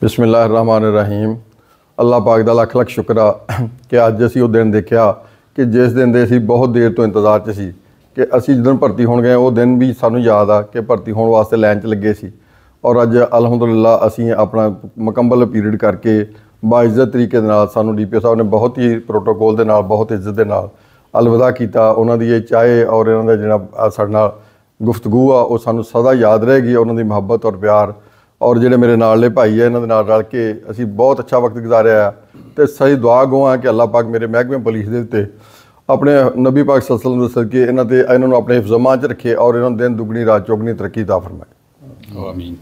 बिस्मिल्लाहिर्रहमानिर्रहीम। अल्लाह पाक दा लख लख शुक्र आ कि अज असीं वो दिन देखिया कि जिस दिन दे असीं बहुत देर तो इंतज़ार च सी कि असीं जिस दिन भर्ती होण गए वो दिन भी सानूं याद आ कि भर्ती होण वास्ते लाइन च लगे सी और अज अलहमदुलिल्लाह असीं अपना मुकम्मल पीरियड करके बाइज्जत तरीके दे नाल सानूं DPO साहब ने बहुत ही प्रोटोकोल दे नाल बहुत इज्जत दे नाल अलविदा कीता। उन्हां दी चाहे और इन्हां दा जिहड़ा साडे नाल गुफ्तगू आ वो सानूं सदा याद रहेगी। उन्हां दी मुहब्बत और प्यार और जिहड़े मेरे नाले भाई है इन्हां दे नाल रल के असीं बहुत अच्छा वक्त गुजारिया तो सही दुआ गो हाँ कि अल्लाह पाक मेरे महकमे पुलिस दे उत्ते अपने नबी पाक सल्लल्लाहु अलैहि वसल्लम दे सदके इन्हां नूं अपने हिफ्ज़-ए-मान च रखे और इन्हां नूं दिन दुगनी रात चौगनी तरक्की अता फरमाए। आमीन।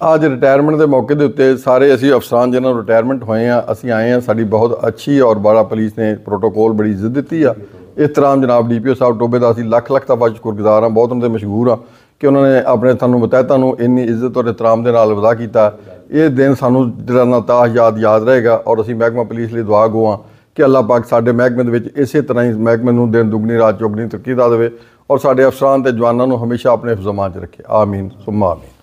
आज रिटायरमैंट के मौके के उत्ते सारे असी अफसरान जिन्होंने रिटायरमैंट होए हैं असी आए हैं। साड़ी बहुत अच्छी और बड़ा पुलिस ने प्रोटोकोल बड़ी इज्जत दी है। इस तरह जनाब DPO साहब टोबे का असी लख लख दफ़ा शुक्रगुजार हाँ, बहुत उन्होंने मशहूर हाँ कि उन्होंने अपने सानू मतहता इन्नी इज्जत और एहतराम के नाल विदा किया। ये दिन सानू जिहड़ा नाताह याद रहेगा और असी महकमा पुलिस लिए दुआ गो हाँ कि अल्लाह पाक साडे महकमे दे इस तरह ही महकमे नूं दिन दुगनी रात चौगनी तरक्की दा देवे और साडे अफसरान ते जवानां नूं हमेशा अपने हिफ्ज़-ए-मान च रखे। आमीन सुम्मा आमीन।